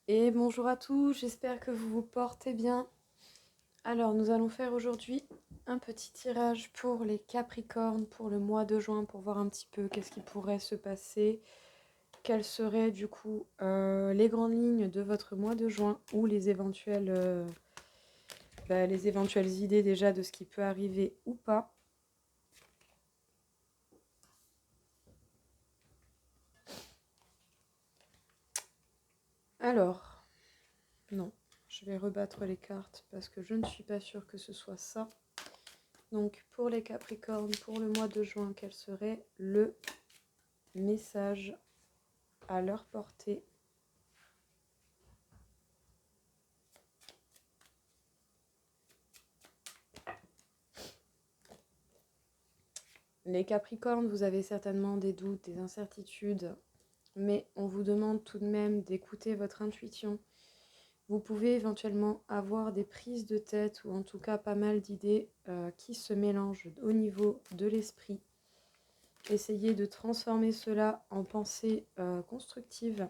Et bonjour à tous, j'espère que vous vous portez bien. Alors, nous allons faire aujourd'hui un petit tirage pour les Capricornes pour le mois de juin pour voir un petit peu qu'est-ce qui pourrait se passer, quelles seraient du coup les grandes lignes de votre mois de juin ou les éventuelles idées déjà de ce qui peut arriver ou pas. Alors, non, je vais rebattre les cartes parce que je ne suis pas sûre que ce soit ça. Donc pour les Capricornes, pour le mois de juin, quel serait le message à leur portée? Les Capricornes, vous avez certainement des doutes, des incertitudes, mais on vous demande tout de même d'écouter votre intuition. Vous pouvez éventuellement avoir des prises de tête ou en tout cas pas mal d'idées qui se mélangent au niveau de l'esprit. Essayez de transformer cela en pensée constructive.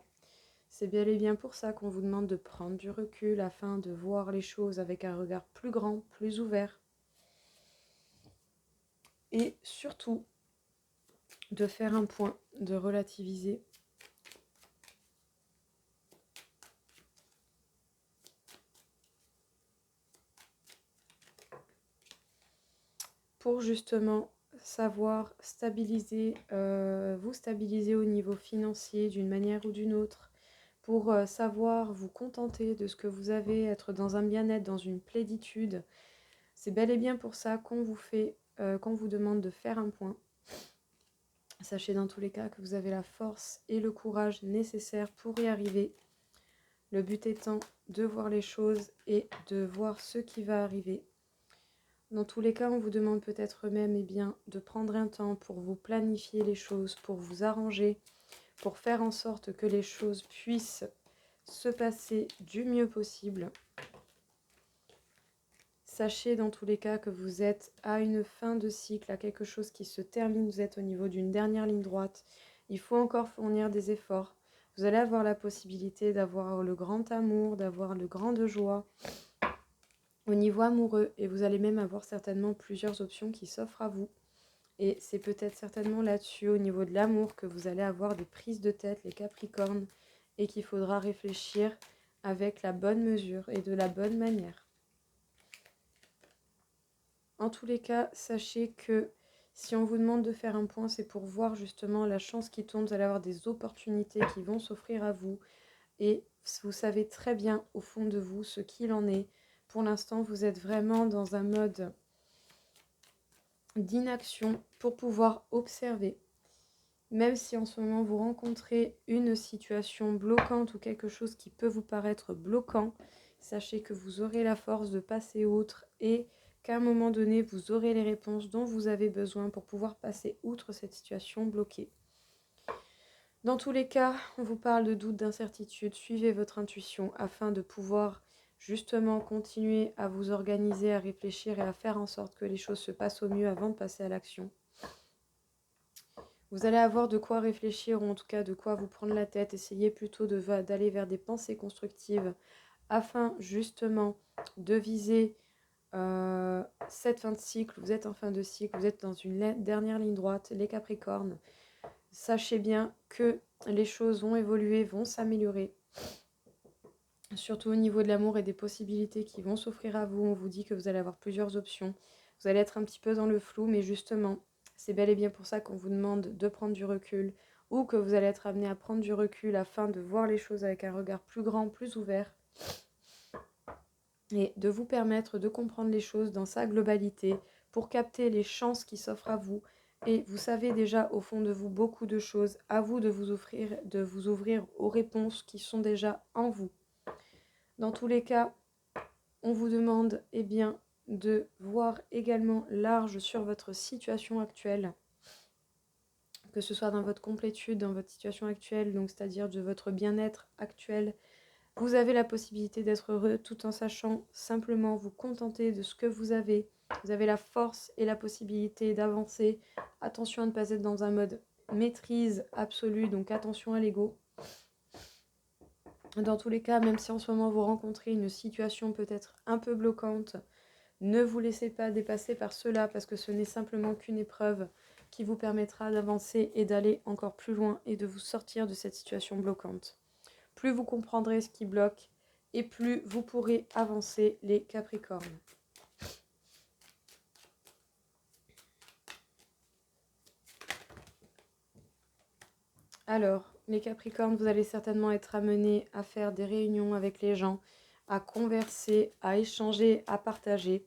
C'est bel et bien pour ça qu'on vous demande de prendre du recul afin de voir les choses avec un regard plus grand, plus ouvert. Et surtout, de faire un point, de relativiser. Pour justement savoir stabiliser, vous stabiliser au niveau financier d'une manière ou d'une autre, pour savoir vous contenter de ce que vous avez, être dans un bien-être, dans une plénitude. C'est bel et bien pour ça qu'on qu'on vous demande de faire un point. Sachez dans tous les cas que vous avez la force et le courage nécessaires pour y arriver. Le but étant de voir les choses et de voir ce qui va arriver. Dans tous les cas, on vous demande peut-être même de prendre un temps pour vous planifier les choses, pour vous arranger, pour faire en sorte que les choses puissent se passer du mieux possible. Sachez dans tous les cas que vous êtes à une fin de cycle, à quelque chose qui se termine, vous êtes au niveau d'une dernière ligne droite. Il faut encore fournir des efforts. Vous allez avoir la possibilité d'avoir le grand amour, d'avoir le grand de joie au niveau amoureux et vous allez même avoir certainement plusieurs options qui s'offrent à vous. Et c'est peut-être certainement là-dessus, au niveau de l'amour, que vous allez avoir des prises de tête, les Capricornes, et qu'il faudra réfléchir avec la bonne mesure et de la bonne manière. En tous les cas, sachez que si on vous demande de faire un point, c'est pour voir justement la chance qui tombe. Vous allez avoir des opportunités qui vont s'offrir à vous. Et vous savez très bien au fond de vous ce qu'il en est. Pour l'instant, vous êtes vraiment dans un mode d'inaction pour pouvoir observer. Même si en ce moment vous rencontrez une situation bloquante ou quelque chose qui peut vous paraître bloquant, sachez que vous aurez la force de passer outre et qu'à un moment donné, vous aurez les réponses dont vous avez besoin pour pouvoir passer outre cette situation bloquée. Dans tous les cas, on vous parle de doute, d'incertitude. Suivez votre intuition afin de pouvoir justement continuer à vous organiser, à réfléchir et à faire en sorte que les choses se passent au mieux avant de passer à l'action. Vous allez avoir de quoi réfléchir ou en tout cas de quoi vous prendre la tête. Essayez plutôt d'aller vers des pensées constructives afin justement de viser cette fin de cycle. Vous êtes en fin de cycle, vous êtes dans une dernière ligne droite, les Capricornes. Sachez bien que les choses vont évoluer, vont s'améliorer. Surtout au niveau de l'amour et des possibilités qui vont s'offrir à vous. On vous dit que vous allez avoir plusieurs options. Vous allez être un petit peu dans le flou, mais justement, c'est bel et bien pour ça qu'on vous demande de prendre du recul ou que vous allez être amené à prendre du recul afin de voir les choses avec un regard plus grand, plus ouvert et de vous permettre de comprendre les choses dans sa globalité pour capter les chances qui s'offrent à vous. Et vous savez déjà au fond de vous beaucoup de choses. À vous de vous ouvrir aux réponses qui sont déjà en vous. Dans tous les cas, on vous demande de voir également large sur votre situation actuelle, que ce soit dans votre complétude, dans votre situation actuelle, donc c'est-à-dire de votre bien-être actuel. Vous avez la possibilité d'être heureux tout en sachant simplement vous contenter de ce que vous avez. Vous avez la force et la possibilité d'avancer. Attention à ne pas être dans un mode maîtrise absolue, donc attention à l'ego. Dans tous les cas, même si en ce moment vous rencontrez une situation peut-être un peu bloquante, ne vous laissez pas dépasser par cela parce que ce n'est simplement qu'une épreuve qui vous permettra d'avancer et d'aller encore plus loin et de vous sortir de cette situation bloquante. Plus vous comprendrez ce qui bloque et plus vous pourrez avancer les Capricornes. Alors, les Capricornes, vous allez certainement être amenés à faire des réunions avec les gens, à converser, à échanger, à partager.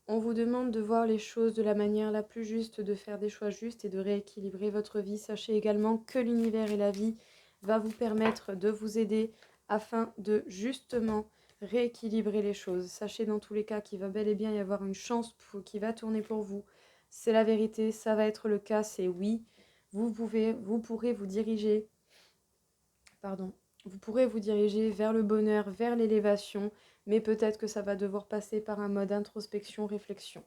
On vous demande de voir les choses de la manière la plus juste, de faire des choix justes et de rééquilibrer votre vie. Sachez également que l'univers et la vie va vous permettre de vous aider afin de justement rééquilibrer les choses. Sachez dans tous les cas qu'il va bel et bien y avoir une chance qui va tourner pour vous. C'est la vérité, ça va être le cas, c'est oui. Vous pourrez vous diriger, vous pourrez vous diriger vers le bonheur, vers l'élévation, mais peut-être que ça va devoir passer par un mode introspection, réflexion.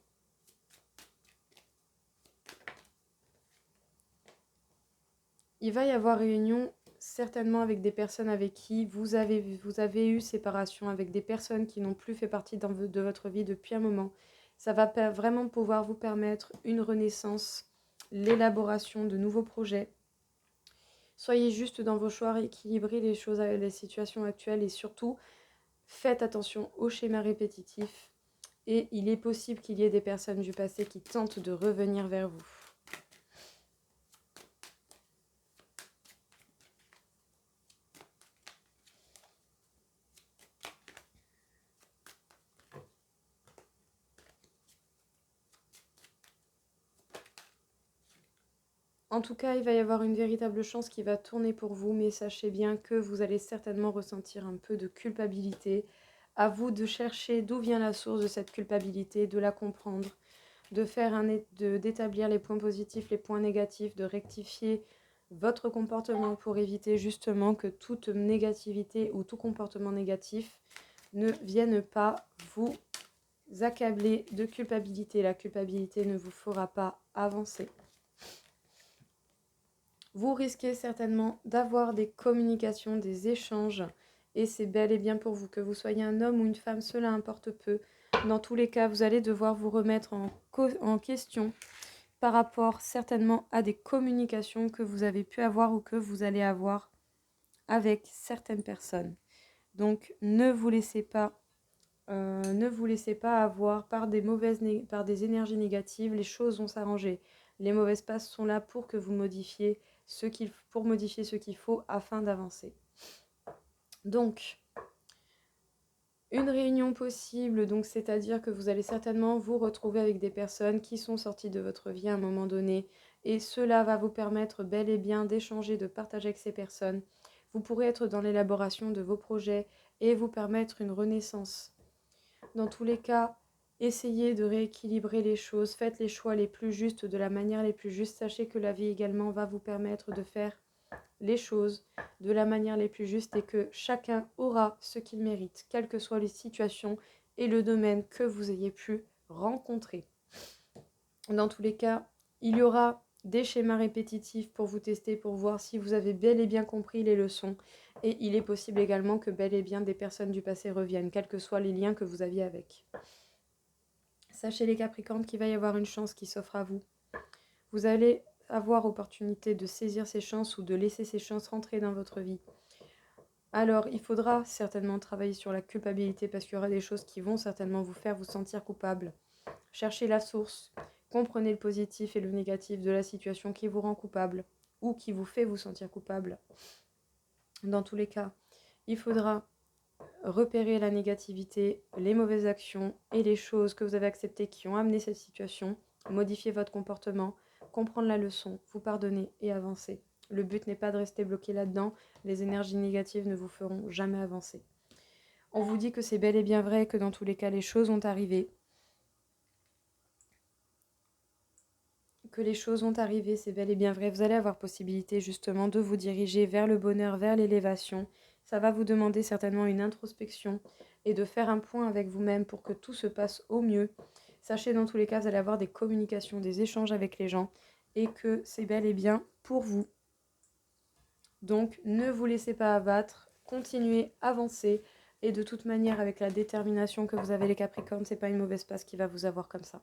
Il va y avoir réunion certainement avec des personnes avec qui vous avez eu séparation, avec des personnes qui n'ont plus fait partie de votre vie depuis un moment. Ça va vraiment pouvoir vous permettre une renaissance, l'élaboration de nouveaux projets. Soyez juste dans vos choix, équilibrez les choses, les situations actuelles et surtout, faites attention aux schémas répétitifs. Et il est possible qu'il y ait des personnes du passé qui tentent de revenir vers vous. En tout cas, il va y avoir une véritable chance qui va tourner pour vous, mais sachez bien que vous allez certainement ressentir un peu de culpabilité. À vous de chercher d'où vient la source de cette culpabilité, de la comprendre, d'établir les points positifs, les points négatifs, de rectifier votre comportement pour éviter justement que toute négativité ou tout comportement négatif ne vienne pas vous accabler de culpabilité. La culpabilité ne vous fera pas avancer. Vous risquez certainement d'avoir des communications, des échanges, et c'est bel et bien pour vous. Que vous soyez un homme ou une femme, cela importe peu. Dans tous les cas, vous allez devoir vous remettre en question par rapport certainement à des communications que vous avez pu avoir ou que vous allez avoir avec certaines personnes. Donc ne vous laissez pas avoir par des énergies négatives. Les choses vont s'arranger. Les mauvaises passes sont là pour que vous modifiez pour modifier ce qu'il faut afin d'avancer. Donc, une réunion possible, donc c'est-à-dire que vous allez certainement vous retrouver avec des personnes qui sont sorties de votre vie à un moment donné, et cela va vous permettre bel et bien d'échanger, de partager avec ces personnes. Vous pourrez être dans l'élaboration de vos projets et vous permettre une renaissance. Dans tous les cas, essayez de rééquilibrer les choses, faites les choix les plus justes de la manière les plus juste. Sachez que la vie également va vous permettre de faire les choses de la manière les plus juste et que chacun aura ce qu'il mérite, quelles que soient les situations et le domaine que vous ayez pu rencontrer. Dans tous les cas, il y aura des schémas répétitifs pour vous tester, pour voir si vous avez bel et bien compris les leçons. Et il est possible également que bel et bien des personnes du passé reviennent, quels que soient les liens que vous aviez avec. Sachez les Capricornes qu'il va y avoir une chance qui s'offre à vous. Vous allez avoir opportunité de saisir ces chances ou de laisser ces chances rentrer dans votre vie. Alors, il faudra certainement travailler sur la culpabilité parce qu'il y aura des choses qui vont certainement vous faire vous sentir coupable. Cherchez la source, comprenez le positif et le négatif de la situation qui vous rend coupable ou qui vous fait vous sentir coupable. Dans tous les cas, il faudra repérer la négativité, les mauvaises actions et les choses que vous avez acceptées qui ont amené cette situation, modifier votre comportement, comprendre la leçon, vous pardonner et avancer. Le but n'est pas de rester bloqué là-dedans, les énergies négatives ne vous feront jamais avancer. On vous dit que c'est bel et bien vrai, que dans tous les cas les choses vont arriver, que les choses vont arriver, c'est bel et bien vrai. Vous allez avoir possibilité justement de vous diriger vers le bonheur, vers l'élévation. Ça va vous demander certainement une introspection et de faire un point avec vous-même pour que tout se passe au mieux. Sachez dans tous les cas, vous allez avoir des communications, des échanges avec les gens et que c'est bel et bien pour vous. Donc ne vous laissez pas abattre, continuez, avancez. Et de toute manière, avec la détermination que vous avez les Capricornes, c'est pas une mauvaise passe qui va vous avoir comme ça.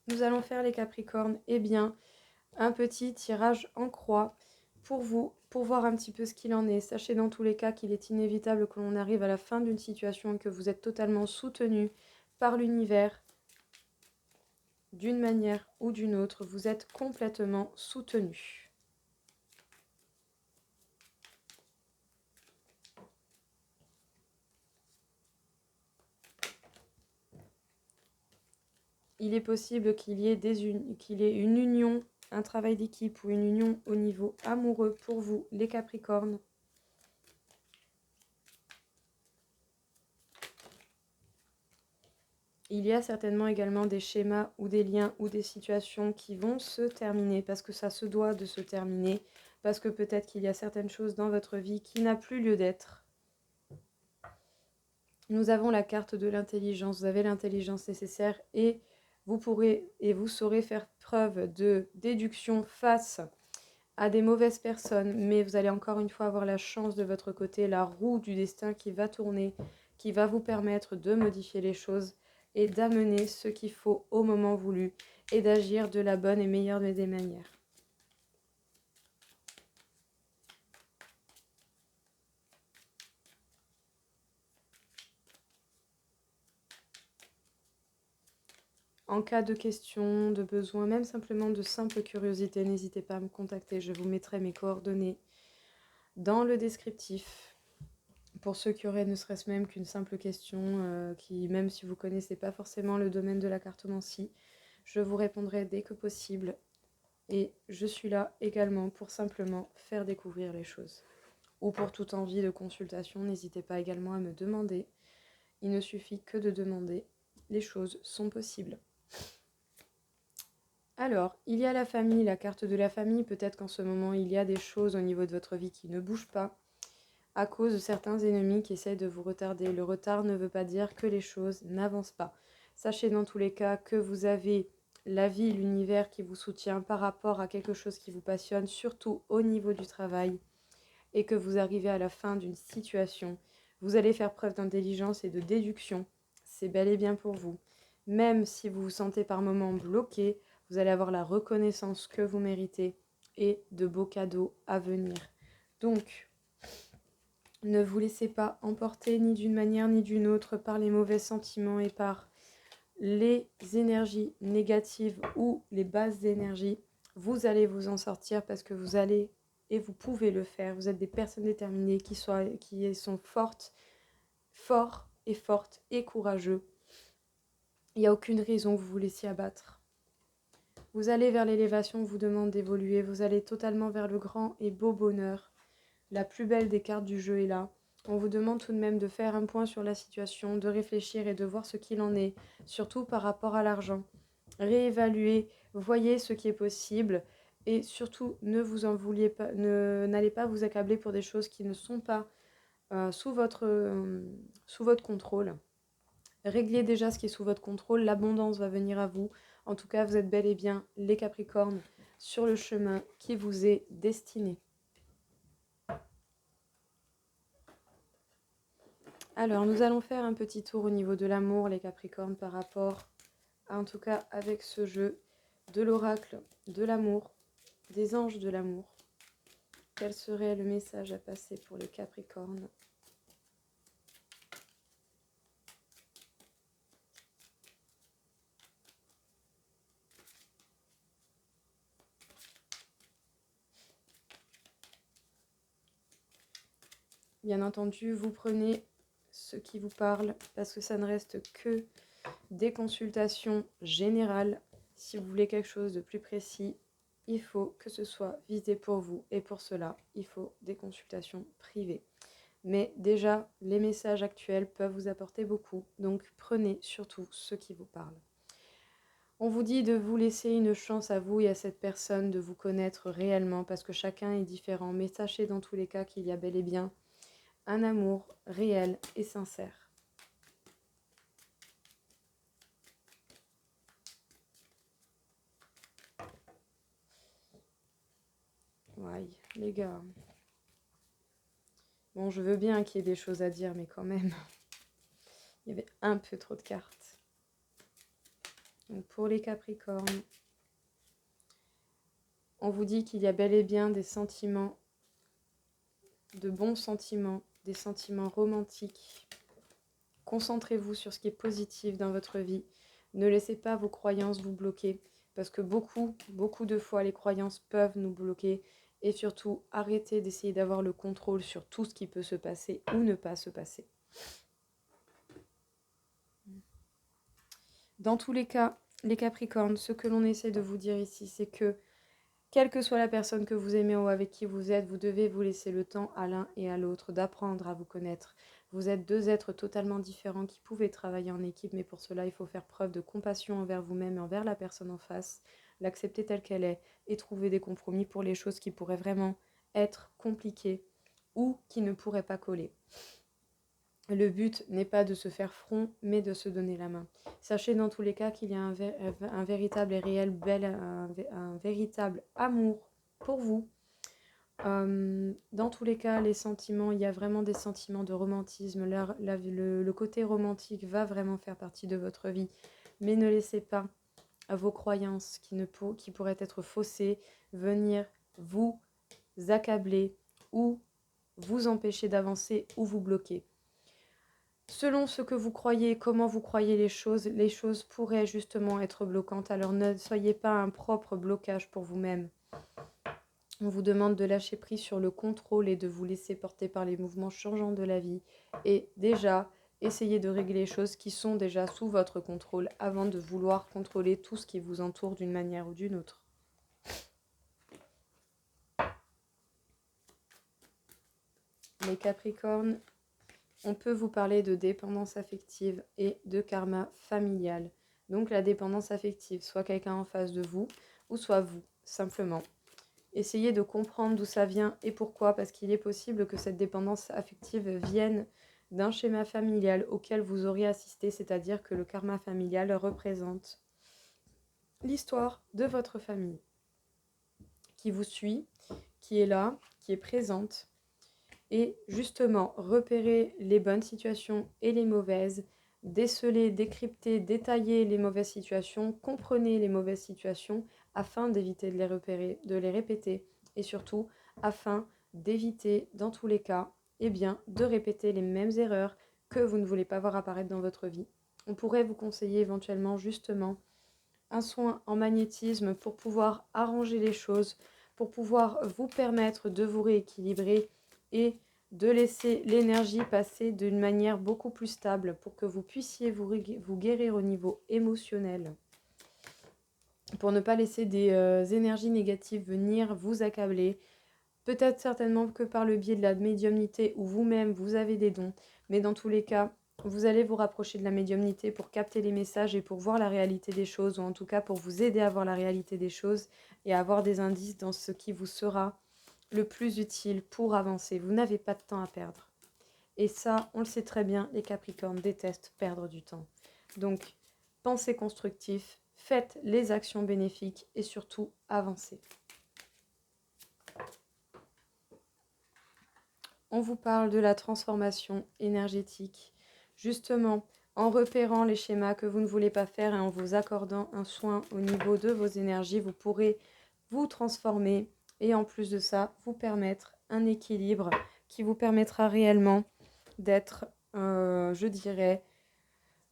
Nous allons faire les Capricornes, eh bien, un petit tirage en croix pour vous, pour voir un petit peu ce qu'il en est. Sachez dans tous les cas qu'il est inévitable que l'on arrive à la fin d'une situation et que vous êtes totalement soutenu par l'univers d'une manière ou d'une autre. Vous êtes complètement soutenu. Il est possible qu'il y ait une union, un travail d'équipe ou une union au niveau amoureux pour vous, les Capricornes. Il y a certainement également des schémas ou des liens ou des situations qui vont se terminer parce que ça se doit de se terminer, parce que peut-être qu'il y a certaines choses dans votre vie qui n'a plus lieu d'être. Nous avons la carte de l'intelligence, vous avez l'intelligence nécessaire et vous pourrez et vous saurez faire preuve de déduction face à des mauvaises personnes, mais vous allez encore une fois avoir la chance de votre côté, la roue du destin qui va tourner, qui va vous permettre de modifier les choses et d'amener ce qu'il faut au moment voulu et d'agir de la bonne et meilleure des manières. En cas de questions, de besoin, même simplement de simple curiosité, n'hésitez pas à me contacter. Je vous mettrai mes coordonnées dans le descriptif. Pour ceux qui auraient ne serait-ce même qu'une simple question, qui même si vous ne connaissez pas forcément le domaine de la cartomancie, je vous répondrai dès que possible. Et je suis là également pour simplement faire découvrir les choses. Ou pour toute envie de consultation, n'hésitez pas également à me demander. Il ne suffit que de demander. Les choses sont possibles. Alors, il y a la famille, la carte de la famille. Peut-être qu'en ce moment, il y a des choses au niveau de votre vie qui ne bougent pas à cause de certains ennemis qui essaient de vous retarder. Le retard ne veut pas dire que les choses n'avancent pas. Sachez dans tous les cas que vous avez la vie, l'univers qui vous soutient par rapport à quelque chose qui vous passionne, surtout au niveau du travail, et que vous arrivez à la fin d'une situation. Vous allez faire preuve d'intelligence et de déduction. C'est bel et bien pour vous. Même si vous vous sentez par moments bloqué, vous allez avoir la reconnaissance que vous méritez et de beaux cadeaux à venir. Donc, ne vous laissez pas emporter ni d'une manière ni d'une autre par les mauvais sentiments et par les énergies négatives ou les basses énergies. Vous allez vous en sortir parce que vous allez et vous pouvez le faire. Vous êtes des personnes déterminées qui sont fortes et courageux. Il n'y a aucune raison que vous vous laissiez abattre. Vous allez vers l'élévation, on vous demande d'évoluer. Vous allez totalement vers le grand et beau bonheur. La plus belle des cartes du jeu est là. On vous demande tout de même de faire un point sur la situation, de réfléchir et de voir ce qu'il en est, surtout par rapport à l'argent. Réévaluer, voyez ce qui est possible et surtout ne vous en vouliez pas, n'allez pas vous accabler pour des choses qui ne sont pas sous votre contrôle. Réglez déjà ce qui est sous votre contrôle, l'abondance va venir à vous. En tout cas, vous êtes bel et bien les Capricornes sur le chemin qui vous est destiné. Alors, nous allons faire un petit tour au niveau de l'amour, les Capricornes, par rapport, en tout cas avec ce jeu de l'oracle de l'amour, des anges de l'amour. Quel serait le message à passer pour les Capricornes ? Bien entendu, vous prenez ce qui vous parle parce que ça ne reste que des consultations générales. Si vous voulez quelque chose de plus précis, il faut que ce soit visé pour vous et pour cela, il faut des consultations privées. Mais déjà, les messages actuels peuvent vous apporter beaucoup, donc prenez surtout ce qui vous parle. On vous dit de vous laisser une chance à vous et à cette personne de vous connaître réellement parce que chacun est différent. Mais sachez dans tous les cas qu'il y a bel et bien un amour réel et sincère. Ouais, les gars. Bon, je veux bien qu'il y ait des choses à dire, mais quand même, il y avait un peu trop de cartes. Donc pour les Capricornes, on vous dit qu'il y a bel et bien des sentiments, de bons sentiments, des sentiments romantiques. Concentrez-vous sur ce qui est positif dans votre vie. Ne laissez pas vos croyances vous bloquer, parce que beaucoup de fois, les croyances peuvent nous bloquer. Et surtout, arrêtez d'essayer d'avoir le contrôle sur tout ce qui peut se passer ou ne pas se passer. Dans tous les cas, les Capricornes, ce que l'on essaie de vous dire ici, c'est que quelle que soit la personne que vous aimez ou avec qui vous êtes, vous devez vous laisser le temps à l'un et à l'autre d'apprendre à vous connaître. Vous êtes deux êtres totalement différents qui pouvaient travailler en équipe, mais pour cela, il faut faire preuve de compassion envers vous-même et envers la personne en face, l'accepter telle qu'elle est et trouver des compromis pour les choses qui pourraient vraiment être compliquées ou qui ne pourraient pas coller. Le but n'est pas de se faire front, mais de se donner la main. Sachez dans tous les cas qu'il y a un véritable et réel un véritable amour pour vous. Dans tous les cas, les sentiments, il y a vraiment des sentiments de romantisme. Le côté romantique va vraiment faire partie de votre vie. Mais ne laissez pas vos croyances qui pourraient être faussées venir vous accabler ou vous empêcher d'avancer ou vous bloquer. Selon ce que vous croyez, comment vous croyez les choses pourraient justement être bloquantes. Alors ne soyez pas un propre blocage pour vous-même. On vous demande de lâcher prise sur le contrôle et de vous laisser porter par les mouvements changeants de la vie. Et déjà, essayez de régler les choses qui sont déjà sous votre contrôle avant de vouloir contrôler tout ce qui vous entoure d'une manière ou d'une autre. Les Capricornes, on peut vous parler de dépendance affective et de karma familial. Donc la dépendance affective, soit quelqu'un en face de vous, ou soit vous, simplement. Essayez de comprendre d'où ça vient et pourquoi, parce qu'il est possible que cette dépendance affective vienne d'un schéma familial auquel vous auriez assisté, c'est-à-dire que le karma familial représente l'histoire de votre famille, qui vous suit, qui est là, qui est présente. Et justement, repérer les bonnes situations et les mauvaises, déceler, décrypter, détailler les mauvaises situations, comprenez les mauvaises situations afin d'éviter de les repérer, de les répéter et surtout afin d'éviter dans tous les cas de répéter les mêmes erreurs que vous ne voulez pas voir apparaître dans votre vie. On pourrait vous conseiller éventuellement justement un soin en magnétisme pour pouvoir arranger les choses, pour pouvoir vous permettre de vous rééquilibrer et de laisser l'énergie passer d'une manière beaucoup plus stable pour que vous puissiez vous guérir au niveau émotionnel, pour ne pas laisser des énergies négatives venir vous accabler. Peut-être certainement que par le biais de la médiumnité ou vous-même vous avez des dons, mais dans tous les cas, vous allez vous rapprocher de la médiumnité pour capter les messages et pour voir la réalité des choses, ou en tout cas pour vous aider à voir la réalité des choses et à avoir des indices dans ce qui vous sera le plus utile pour avancer. Vous n'avez pas de temps à perdre. Et ça, on le sait très bien, les Capricornes détestent perdre du temps. Donc, pensez constructif, faites les actions bénéfiques et surtout avancez. On vous parle de la transformation énergétique, justement en repérant les schémas que vous ne voulez pas faire et en vous accordant un soin au niveau de vos énergies, vous pourrez vous transformer et en plus de ça, vous permettre un équilibre qui vous permettra réellement d'être, je dirais,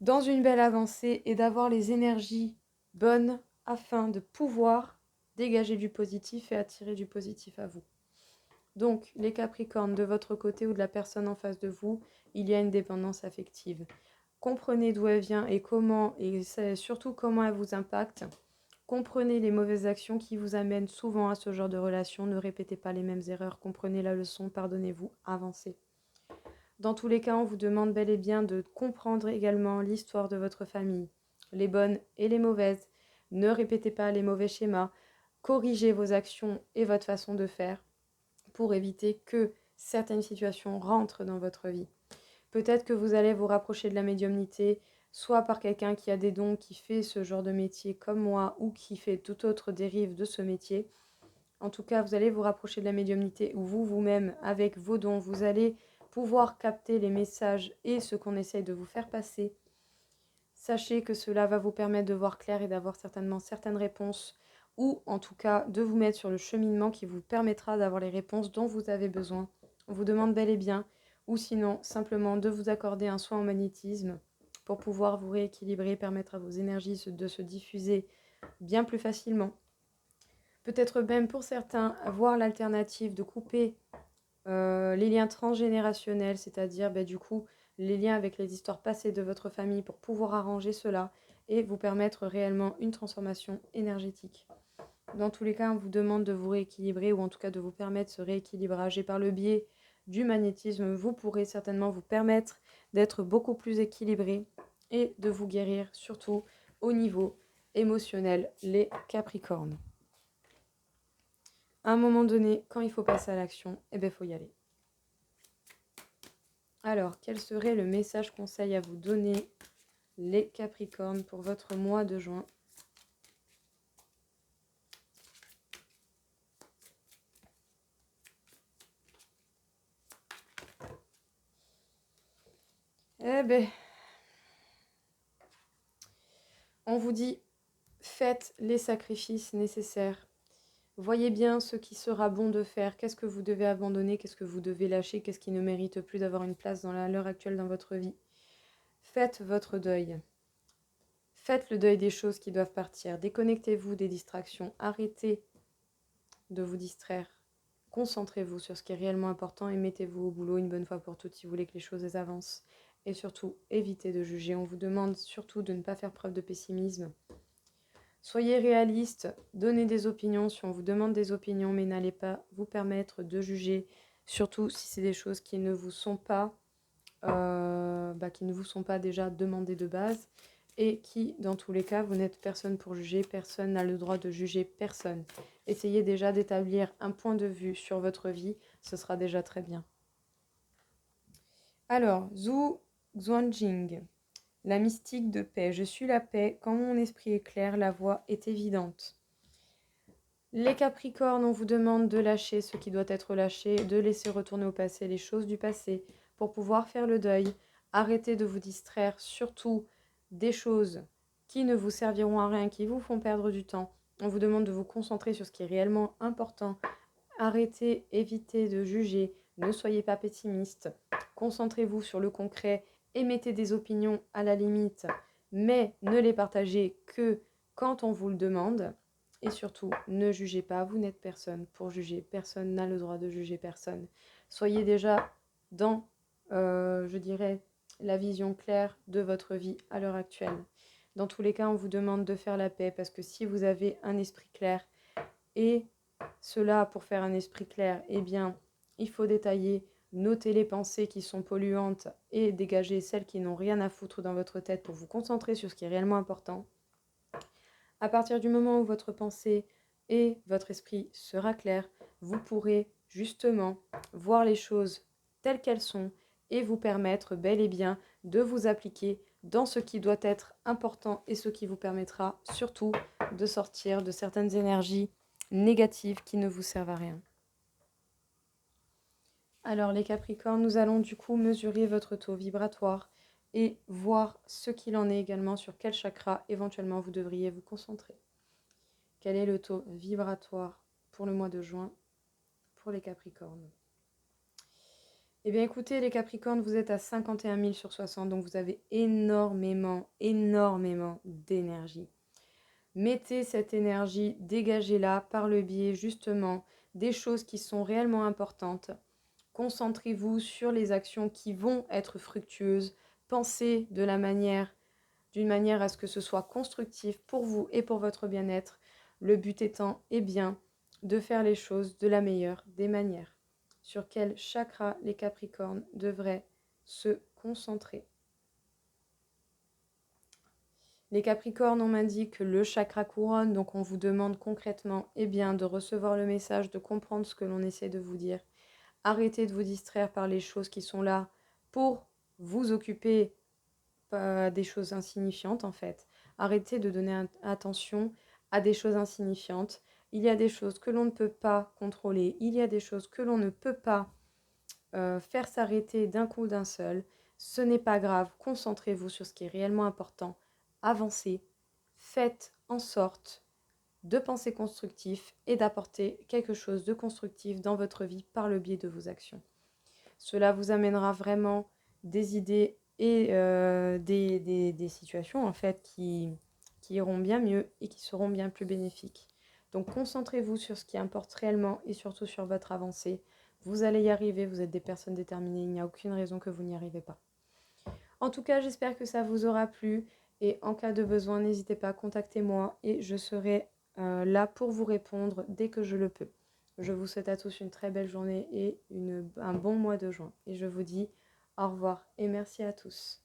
dans une belle avancée et d'avoir les énergies bonnes afin de pouvoir dégager du positif et attirer du positif à vous. Donc, les Capricornes, de votre côté ou de la personne en face de vous, il y a une dépendance affective. Comprenez d'où elle vient et comment, et surtout comment elle vous impacte. Comprenez les mauvaises actions qui vous amènent souvent à ce genre de relation. Ne répétez pas les mêmes erreurs. Comprenez la leçon, pardonnez-vous, avancez. Dans tous les cas, on vous demande bel et bien de comprendre également l'histoire de votre famille, les bonnes et les mauvaises, ne répétez pas les mauvais schémas, corrigez vos actions et votre façon de faire pour éviter que certaines situations rentrent dans votre vie. Peut-être que vous allez vous rapprocher de la médiumnité, soit par quelqu'un qui a des dons, qui fait ce genre de métier comme moi, ou qui fait toute autre dérive de ce métier. En tout cas, vous allez vous rapprocher de la médiumnité, où vous-même, avec vos dons, vous allez pouvoir capter les messages et ce qu'on essaye de vous faire passer. Sachez que cela va vous permettre de voir clair et d'avoir certainement certaines réponses, ou en tout cas de vous mettre sur le cheminement qui vous permettra d'avoir les réponses dont vous avez besoin. On vous demande bel et bien, ou sinon simplement de vous accorder un soin en magnétisme pour pouvoir vous rééquilibrer, permettre à vos énergies de se diffuser bien plus facilement. Peut-être même pour certains, voir l'alternative de couper les liens transgénérationnels, c'est-à-dire du coup les liens avec les histoires passées de votre famille pour pouvoir arranger cela et vous permettre réellement une transformation énergétique. Dans tous les cas, on vous demande de vous rééquilibrer ou en tout cas de vous permettre ce rééquilibrage et par le biais du magnétisme, vous pourrez certainement vous permettre d'être beaucoup plus équilibré et de vous guérir surtout au niveau émotionnel, les Capricornes. À un moment donné, quand il faut passer à l'action, il faut y aller. Alors, quel serait le message conseil à vous donner, les Capricornes, pour votre mois de juin? On vous dit, faites les sacrifices nécessaires. Voyez bien ce qui sera bon de faire, qu'est-ce que vous devez abandonner, qu'est-ce que vous devez lâcher, qu'est-ce qui ne mérite plus d'avoir une place dans l'heure actuelle dans votre vie. Faites votre deuil. Faites le deuil des choses qui doivent partir. Déconnectez-vous des distractions. Arrêtez de vous distraire. Concentrez-vous sur ce qui est réellement important et mettez-vous au boulot une bonne fois pour toutes si vous voulez que les choses avancent. Et surtout, évitez de juger. On vous demande surtout de ne pas faire preuve de pessimisme. Soyez réaliste, donnez des opinions si on vous demande des opinions, mais n'allez pas vous permettre de juger, surtout si c'est des choses qui ne vous sont pas, déjà demandées de base et qui, dans tous les cas, vous n'êtes personne pour juger, personne n'a le droit de juger personne. Essayez déjà d'établir un point de vue sur votre vie, ce sera déjà très bien. Alors, Zhu Xuanjing. La mystique de paix. Je suis la paix. Quand mon esprit est clair, la voie est évidente. Les Capricornes, on vous demande de lâcher ce qui doit être lâché, de laisser retourner au passé les choses du passé pour pouvoir faire le deuil. Arrêtez de vous distraire, surtout des choses qui ne vous serviront à rien, qui vous font perdre du temps. On vous demande de vous concentrer sur ce qui est réellement important. Arrêtez, évitez de juger, ne soyez pas pessimiste. Concentrez-vous sur le concret. Émettez des opinions à la limite, mais ne les partagez que quand on vous le demande. Et surtout, ne jugez pas, vous n'êtes personne pour juger. Personne n'a le droit de juger personne. Soyez déjà dans, la vision claire de votre vie à l'heure actuelle. Dans tous les cas, on vous demande de faire la paix parce que si vous avez un esprit clair et cela, pour faire un esprit clair, il faut détailler, noter les pensées qui sont polluantes et dégager celles qui n'ont rien à foutre dans votre tête pour vous concentrer sur ce qui est réellement important. À partir du moment où votre pensée et votre esprit sera clair, vous pourrez justement voir les choses telles qu'elles sont et vous permettre bel et bien de vous appliquer dans ce qui doit être important et ce qui vous permettra surtout de sortir de certaines énergies négatives qui ne vous servent à rien. Alors les Capricornes, nous allons du coup mesurer votre taux vibratoire et voir ce qu'il en est également sur quel chakra éventuellement vous devriez vous concentrer. Quel est le taux vibratoire pour le mois de juin pour les Capricornes? Eh bien écoutez les Capricornes, vous êtes à 51 000 sur 60, donc vous avez énormément d'énergie. Mettez cette énergie, dégagez-la par le biais justement des choses qui sont réellement importantes. Concentrez-vous sur les actions qui vont être fructueuses. Pensez d'une manière à ce que ce soit constructif pour vous et pour votre bien-être. Le but étant, de faire les choses de la meilleure des manières. Sur quel chakra les Capricornes devraient se concentrer? Les Capricornes, on m'indique le chakra couronne, donc on vous demande concrètement de recevoir le message, de comprendre ce que l'on essaie de vous dire. Arrêtez de vous distraire par les choses qui sont là pour vous occuper des choses insignifiantes en fait. Arrêtez de donner attention à des choses insignifiantes. Il y a des choses que l'on ne peut pas contrôler, il y a des choses que l'on ne peut pas faire s'arrêter d'un coup d'un seul. Ce n'est pas grave, concentrez-vous sur ce qui est réellement important. Avancez, faites en sorte de penser constructif et d'apporter quelque chose de constructif dans votre vie par le biais de vos actions. Cela vous amènera vraiment des idées et des situations en fait qui iront bien mieux et qui seront bien plus bénéfiques. Donc concentrez-vous sur ce qui importe réellement et surtout sur votre avancée. Vous allez y arriver, vous êtes des personnes déterminées, il n'y a aucune raison que vous n'y arrivez pas. En tout cas, j'espère que ça vous aura plu et en cas de besoin, n'hésitez pas à contacter moi et je serai là pour vous répondre dès que je le peux. Je vous souhaite à tous une très belle journée et un bon mois de juin. Et je vous dis au revoir et merci à tous.